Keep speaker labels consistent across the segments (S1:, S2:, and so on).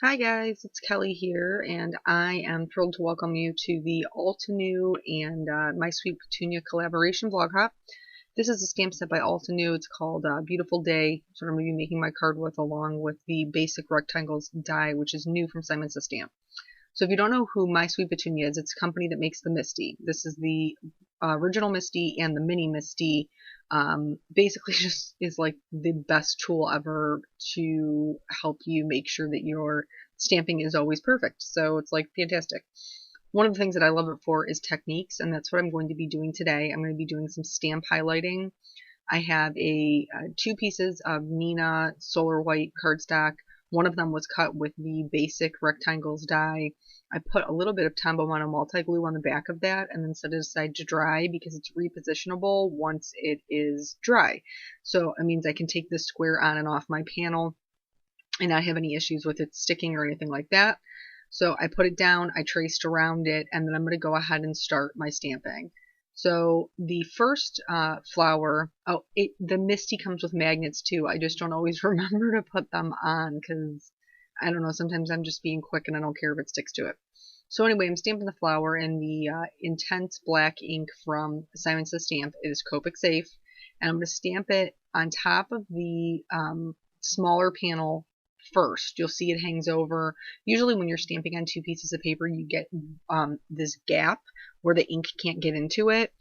S1: Hi guys, it's Kelly here, and I am thrilled to welcome you to the Altenew and My Sweet Petunia collaboration vlog hop. This is a stamp set by Altenew. It's called Beautiful Day. So I'm going to be making my card with along with the basic rectangles die, which is new from Simon Says Stamp. So if you don't know who My Sweet Petunia is, it's a company that makes the Misti. This is the original Misti and the mini Misti. Basically just is like the best tool ever to help you make sure that your stamping is always perfect. So it's like fantastic. One of the things that I love it for is techniques, and that's what I'm going to be doing today. I'm going to be doing some stamp highlighting. I have two pieces of Nina Solar White cardstock. One of them was cut with the basic rectangles die. I put a little bit of Tombow Mono multi-glue on the back of that and then set it aside to dry because it's repositionable once it is dry. So it means I can take this square on and off my panel and not have any issues with it sticking or anything like that. So I put it down, I traced around it, and then I'm going to go ahead and start my stamping. So the first flower, the Misti comes with magnets too. I just don't always remember to put them on because, I don't know, sometimes I'm just being quick and I don't care if it sticks to it. So anyway, I'm stamping the flower in the intense black ink from Simon Says Stamp. It is Copic Safe. And I'm going to stamp it on top of the smaller panel first. You'll see it hangs over. Usually when you're stamping on two pieces of paper, you get this gap where the ink can't get into it.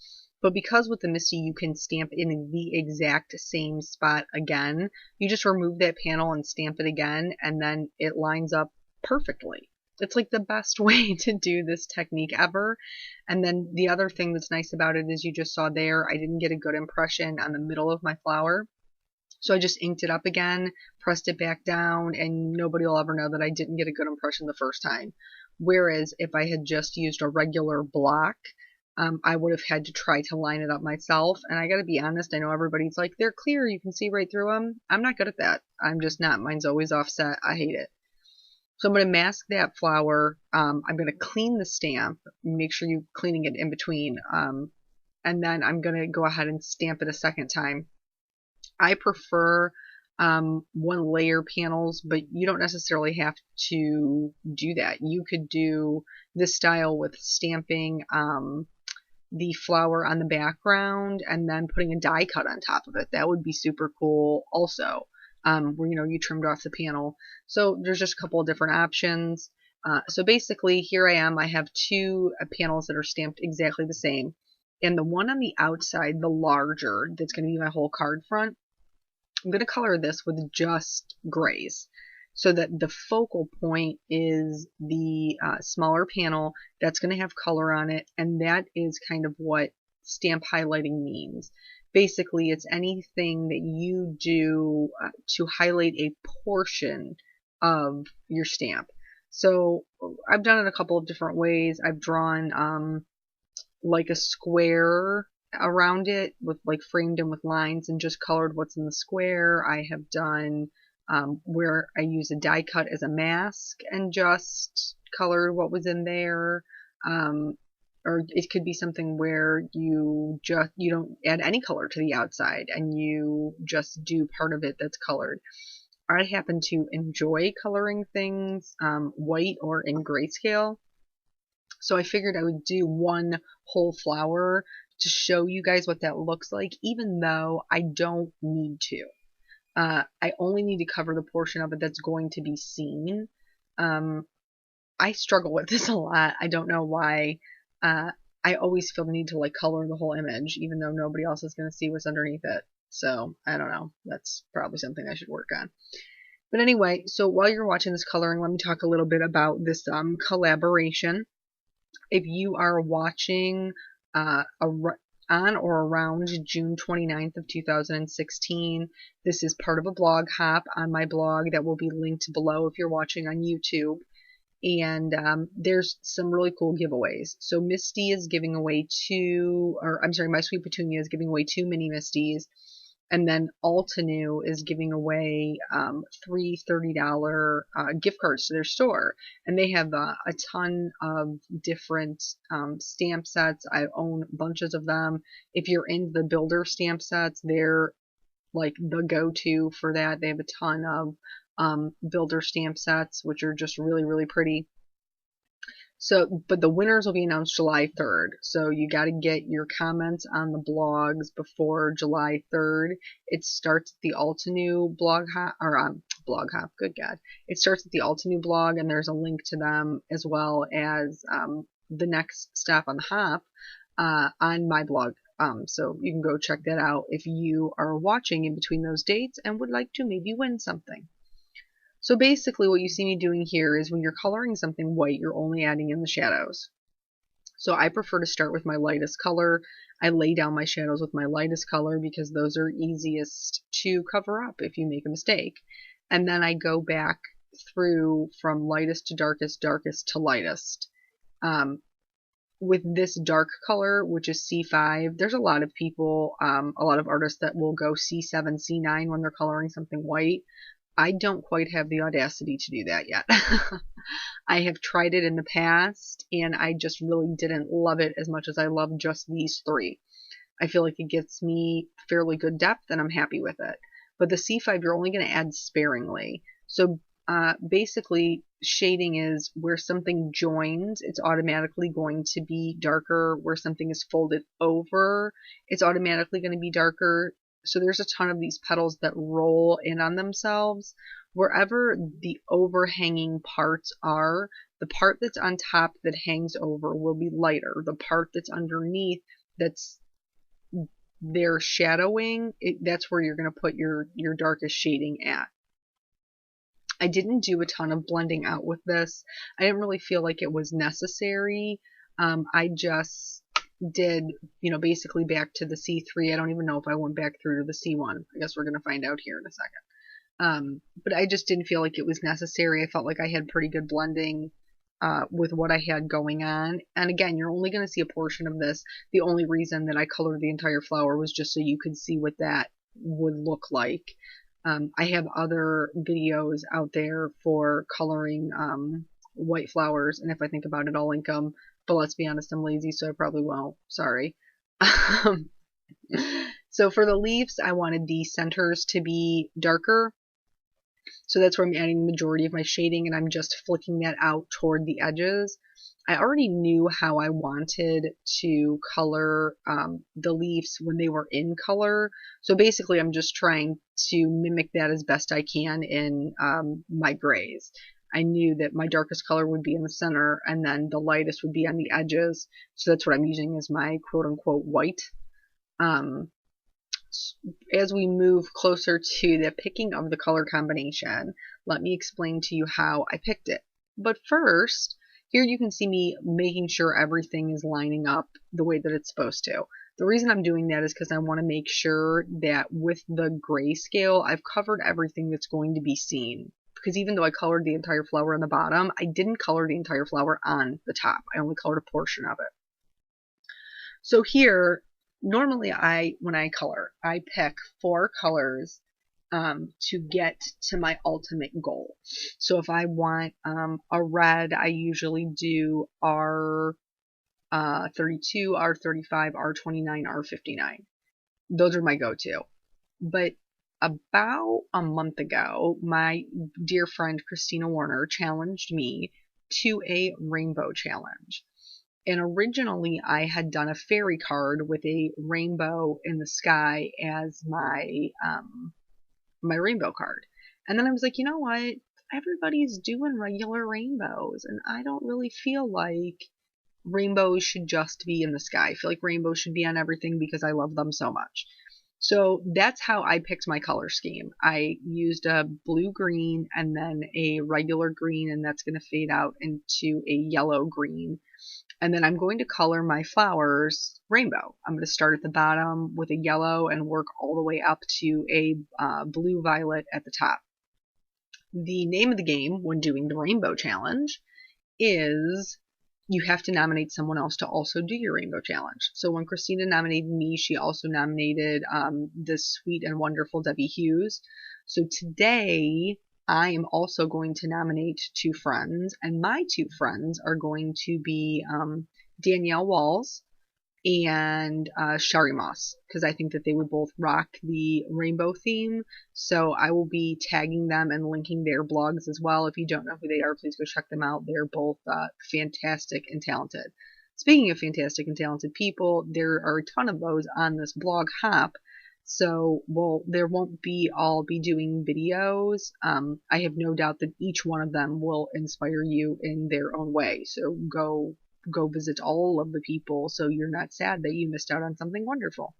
S1: But because with the Misti you can stamp in the exact same spot again, you just remove that panel and stamp it again, and then it lines up perfectly. It's like the best way to do this technique ever. And then the other thing that's nice about it is you just saw there, I didn't get a good impression on the middle of my flower. So I just inked it up again, pressed it back down, and nobody will ever know that I didn't get a good impression the first time. Whereas if I had just used a regular block, I would have had to try to line it up myself. And I gotta be honest, I know everybody's like, they're clear, you can see right through them. I'm not good at that. I'm just not. Mine's always offset. I hate it. So I'm going to mask that flower. I'm going to clean the stamp. Make sure you're cleaning it in between. And then I'm going to go ahead and stamp it a second time. I prefer one layer panels, but you don't necessarily have to do that. You could do this style with stamping the flower on the background and then putting a die cut on top of it. That would be super cool also, where you trimmed off the panel. So there's just a couple of different options. So basically here I am. I have two panels that are stamped exactly the same. And the one on the outside, the larger, that's going to be my whole card front, I'm going to color this with just grays so that the focal point is the smaller panel that's going to have color on it, and that is kind of what stamp highlighting means. Basically, it's anything that you do to highlight a portion of your stamp. So I've done it a couple of different ways. I've drawn like a square around it with like framed in with lines and just colored what's in the square. I have done where I use a die cut as a mask and just colored what was in there. Or it could be something where you don't add any color to the outside and you just do part of it that's colored. I happen to enjoy coloring things white or in grayscale. So I figured I would do one whole flower to show you guys what that looks like, even though I don't need to. I only need to cover the portion of it that's going to be seen. I struggle with this a lot. I don't know why. I always feel the need to like color the whole image, even though nobody else is going to see what's underneath it. So I don't know. That's probably something I should work on. But anyway, so while you're watching this coloring, let me talk a little bit about this collaboration. If you are watching on or around June 29th of 2016, this is part of a blog hop on my blog that will be linked below if you're watching on YouTube. And there's some really cool giveaways. So Misti is giving away My Sweet Petunia is giving away two mini Mistis. And then Altenew is giving away three $30 gift cards to their store. And they have a ton of different stamp sets. I own bunches of them. If you're into the builder stamp sets, they're like the go-to for that. They have a ton of builder stamp sets, which are just really, really pretty. So, but the winners will be announced July 3rd. So you got to get your comments on the blogs before July 3rd. It starts at the Altenew blog hop, or blog hop. Good God! It starts at the Altenew blog, and there's a link to them as well as the next stop on the hop on my blog. So you can go check that out if you are watching in between those dates and would like to maybe win something. So basically what you see me doing here is when you're coloring something white, you're only adding in the shadows. So I prefer to start with my lightest color. I lay down my shadows with my lightest color because those are easiest to cover up if you make a mistake. And then I go back through from lightest to darkest, darkest to lightest. With this dark color, which is C5, there's a lot of people, a lot of artists that will go C7, C9 when they're coloring something white. I don't quite have the audacity to do that yet. I have tried it in the past, and I just really didn't love it as much as I love just these three. I feel like it gets me fairly good depth, and I'm happy with it. But the C5, you're only going to add sparingly. So basically, shading is where something joins, it's automatically going to be darker. Where something is folded over, it's automatically going to be darker. So there's a ton of these petals that roll in on themselves. Wherever the overhanging parts are, the part that's on top that hangs over will be lighter. The part that's underneath that's they're shadowing, that's where you're going to put your darkest shading at. I didn't do a ton of blending out with this. I didn't really feel like it was necessary. I just did, basically back to the C3. I don't even know if I went back through to the C1. I guess we're going to find out here in a second. But I just didn't feel like it was necessary. I felt like I had pretty good blending with what I had going on. And again, you're only going to see a portion of this. The only reason that I colored the entire flower was just so you could see what that would look like. I have other videos out there for coloring white flowers, and if I think about it, I'll link them. But let's be honest, I'm lazy, so I probably won't. Sorry. So for the leaves, I wanted the centers to be darker. So that's where I'm adding the majority of my shading, and I'm just flicking that out toward the edges. I already knew how I wanted to color the leaves when they were in color. So basically, I'm just trying to mimic that as best I can in my grays. I knew that my darkest color would be in the center, and then the lightest would be on the edges. So that's what I'm using as my quote-unquote white. As we move closer to the picking of the color combination, let me explain to you how I picked it. But first, here you can see me making sure everything is lining up the way that it's supposed to. The reason I'm doing that is because I want to make sure that with the grayscale, I've covered everything that's going to be seen. Because even though I colored the entire flower on the bottom, I didn't color the entire flower on the top. I only colored a portion of it. So here, normally when I color, I pick 4 colors to get to my ultimate goal. So if I want a red, I usually do R32, R35, R29, R59. Those are my go-to. But about a month ago, my dear friend Christina Warner challenged me to a rainbow challenge. And originally I had done a fairy card with a rainbow in the sky as my my rainbow card. And then I was like, you know what? Everybody's doing regular rainbows, and I don't really feel like rainbows should just be in the sky. I feel like rainbows should be on everything because I love them so much. So that's how I picked my color scheme. I used a blue-green and then a regular green, and that's going to fade out into a yellow-green. And then I'm going to color my flowers rainbow. I'm going to start at the bottom with a yellow and work all the way up to a blue-violet at the top. The name of the game when doing the rainbow challenge is you have to nominate someone else to also do your rainbow challenge. So when Christina nominated me, she also nominated the sweet and wonderful Debbie Hughes. So today I am also going to nominate 2 friends, and my 2 friends are going to be Danielle Walls and Shari Moss, because I think that they would both rock the rainbow theme. So I will be tagging them and linking their blogs as well. If you don't know who they are, please go check them out. They're both fantastic and talented. Speaking of fantastic and talented people, there are a ton of those on this blog hop. So, well, there won't be all be doing videos. I have no doubt that each one of them will inspire you in their own way. So go visit all of the people so you're not sad that you missed out on something wonderful.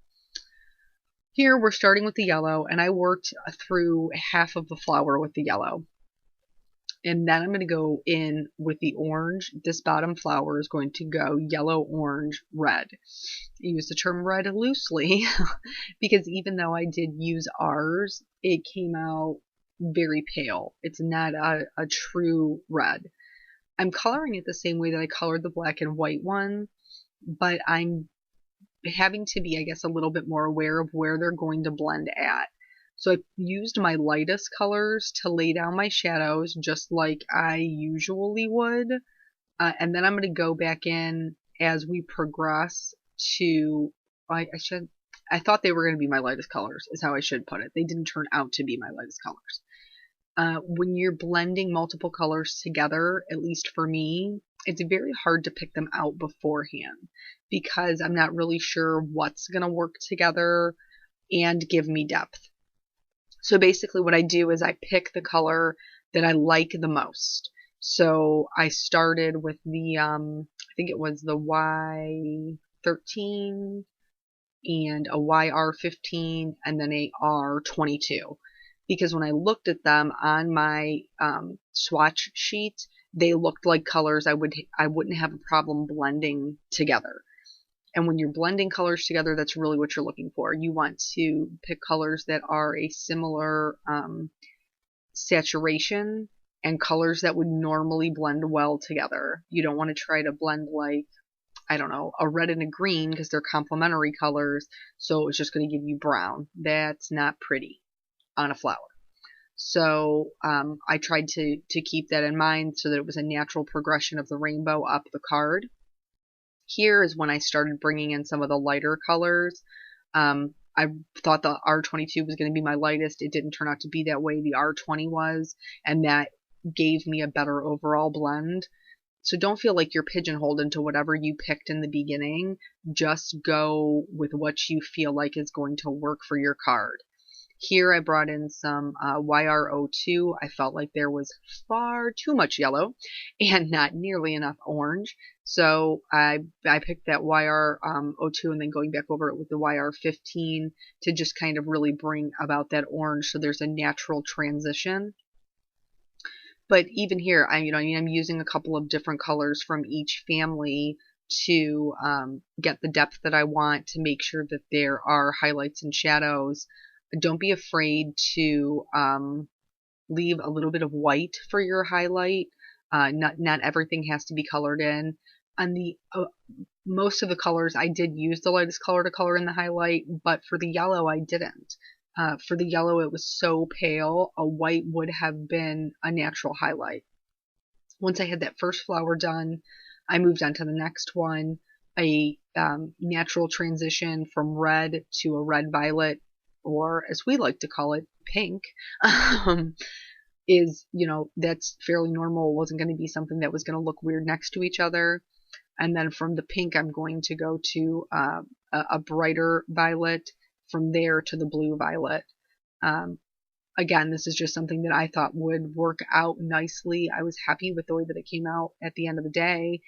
S1: Here we're starting with the yellow, and I worked through half of the flower with the yellow. And then I'm going to go in with the orange. This bottom flower is going to go yellow, orange, red. I use the term red loosely because even though I did use ours, it came out very pale. It's not a true red. I'm coloring it the same way that I colored the black and white one, but I'm having to be, I guess, a little bit more aware of where they're going to blend at. So I used my lightest colors to lay down my shadows just like I usually would. And then I'm going to go back in as we progress to, I thought they were going to be my lightest colors is how I should put it. They didn't turn out to be my lightest colors. When you're blending multiple colors together, at least for me, it's very hard to pick them out beforehand because I'm not really sure what's going to work together and give me depth. So basically what I do is I pick the color that I like the most. So I started with the, I think it was the Y13 and a YR15 and then a R22. Because when I looked at them on my swatch sheet, they looked like colors I wouldn't have a problem blending together. And when you're blending colors together, that's really what you're looking for. You want to pick colors that are a similar saturation and colors that would normally blend well together. You don't want to try to blend like, I don't know, a red and a green because they're complementary colors. So it's just going to give you brown. That's not pretty on a flower. So I tried to keep that in mind so that it was a natural progression of the rainbow up the card. Here is when I started bringing in some of the lighter colors. I thought the R22 was going to be my lightest. It didn't turn out to be that way. The R20 was, and that gave me a better overall blend. So don't feel like you're pigeonholed into whatever you picked in the beginning. Just go with what you feel like is going to work for your card. Here I brought in some YR02. I felt like there was far too much yellow and not nearly enough orange. So I picked that YR02 and then going back over it with the YR15 to just kind of really bring about that orange so there's a natural transition. But even here, I'm using a couple of different colors from each family to get the depth that I want, to make sure that there are highlights and shadows. Don't be afraid to leave a little bit of white for your highlight. Not everything has to be colored in. On the most of the colors, I did use the lightest color to color in the highlight, but for the yellow, I didn't. For the yellow, it was so pale, a white would have been a natural highlight. Once I had that first flower done, I moved on to the next one. A natural transition from red to a red-violet, or as we like to call it, pink, is, that's fairly normal. It wasn't going to be something that was going to look weird next to each other. And then from the pink, I'm going to go to a brighter violet, from there to the blue violet. Again, this is just something that I thought would work out nicely. I was happy with the way that it came out at the end of the day.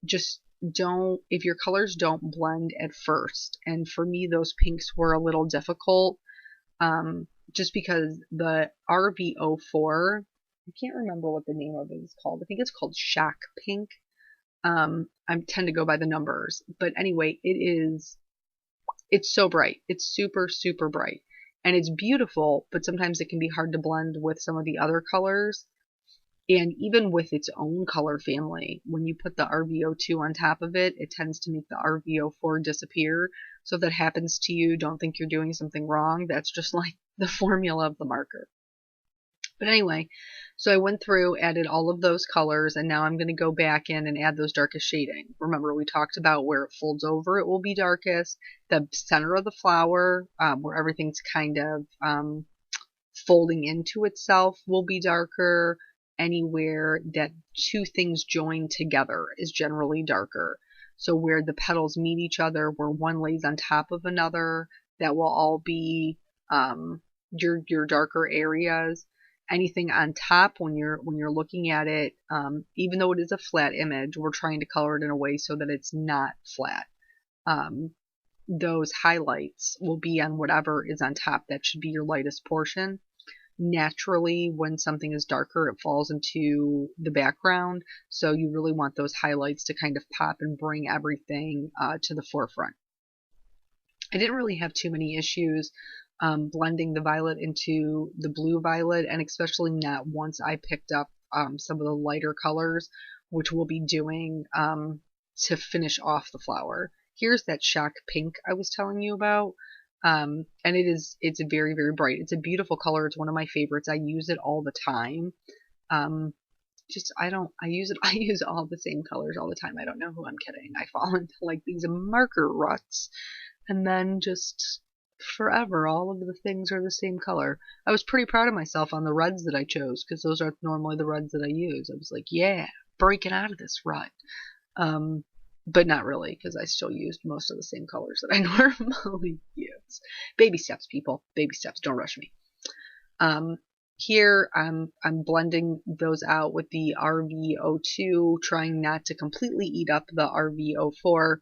S1: Just don't, if your colors don't blend at first, and for me those pinks were a little difficult, just because the RV04, I can't remember what the name of it is called. I think it's called Shaq Pink. I tend to go by the numbers, but anyway, it's so bright. It's super, super bright, and it's beautiful, but sometimes it can be hard to blend with some of the other colors. And even with its own color family, when you put the RV02 on top of it, it tends to make the RV04 disappear. So if that happens to you, don't think you're doing something wrong. That's just like the formula of the marker. But anyway, so I went through, added all of those colors, and now I'm going to go back in and add those darkest shading. Remember, we talked about where it folds over, it will be darkest. The center of the flower, where everything's kind of folding into itself, will be darker. Anywhere that two things join together is generally darker. So where the petals meet each other, where one lays on top of another, that will all be your darker areas. Anything on top, when you're looking at it, even though it is a flat image, we're trying to color it in a way so that it's not flat. Those highlights will be on whatever is on top. That should be your lightest portion. Naturally, when something is darker, it falls into the background, so you really want those highlights to kind of pop and bring everything to the forefront. I didn't really have too many issues blending the violet into the blue violet, and especially not once I picked up some of the lighter colors, which we'll be doing to finish off the flower. Here's that Shaq Pink I was telling you about. And it's very, very bright. It's a beautiful color. It's one of my favorites. I use it all the time. I use all the same colors all the time. I don't know who I'm kidding. I fall into like these marker ruts, and then just forever all of the things are the same color. I was pretty proud of myself on the reds that I chose, because those aren't normally the reds that I use. I was like, yeah, breaking out of this rut. But not really, because I still used most of the same colors that I normally use. Baby steps, people. Baby steps. Don't rush me. Here, I'm blending those out with the RV02, trying not to completely eat up the RV04.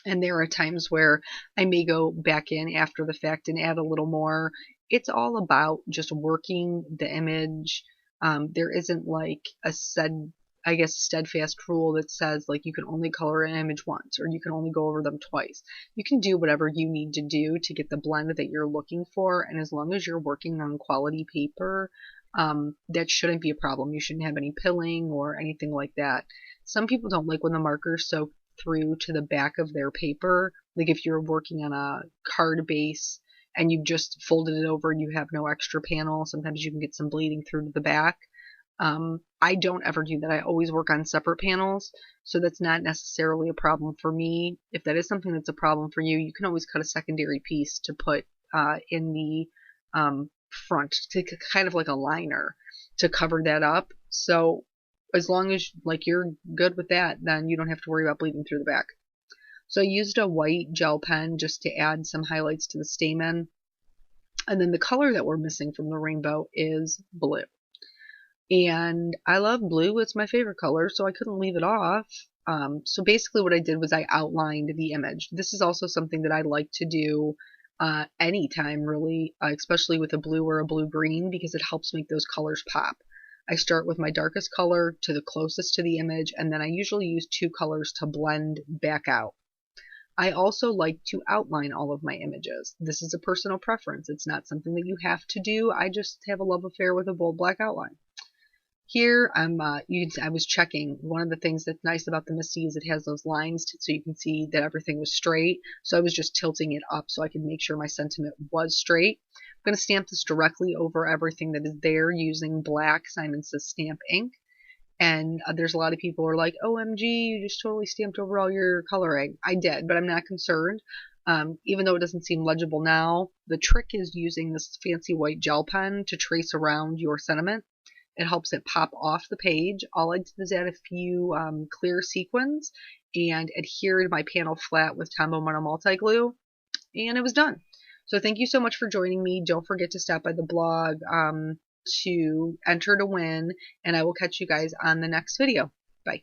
S1: And there are times where I may go back in after the fact and add a little more. It's all about just working the image. There isn't like a steadfast rule that says like you can only color an image once, or you can only go over them twice. You can do whatever you need to do to get the blend that you're looking for, and as long as you're working on quality paper, that shouldn't be a problem. You shouldn't have any pilling or anything like that. Some people don't like when the markers soak through to the back of their paper. Like if you're working on a card base and you've just folded it over and you have no extra panel, sometimes you can get some bleeding through to the back. I don't ever do that. I always work on separate panels, so that's not necessarily a problem for me. If that is something that's a problem for you, you can always cut a secondary piece to put in the front, to kind of like a liner to cover that up. So as long as like you're good with that, then you don't have to worry about bleeding through the back. So I used a white gel pen just to add some highlights to the stamen. And then the color that we're missing from the rainbow is blue. And I love blue. It's my favorite color, so I couldn't leave it off. So basically what I did was I outlined the image. This is also something that I like to do anytime, really, especially with a blue or a blue-green, because it helps make those colors pop. I start with my darkest color to the closest to the image, and then I usually use two colors to blend back out. I also like to outline all of my images. This is a personal preference. It's not something that you have to do. I just have a love affair with a bold black outline. Here, I was checking. One of the things that's nice about the Misti is it has those lines so you can see that everything was straight. So I was just tilting it up so I could make sure my sentiment was straight. I'm going to stamp this directly over everything that is there using black Simon Says Stamp ink. And there's a lot of people who are like, OMG, you just totally stamped over all your coloring. I did, but I'm not concerned. Even though it doesn't seem legible now, the trick is using this fancy white gel pen to trace around your sentiment. It helps it pop off the page. All I did was add a few clear sequins and adhered my panel flat with Tombow Mono Multi Glue, and it was done. So thank you so much for joining me. Don't forget to stop by the blog to enter to win, and I will catch you guys on the next video. Bye.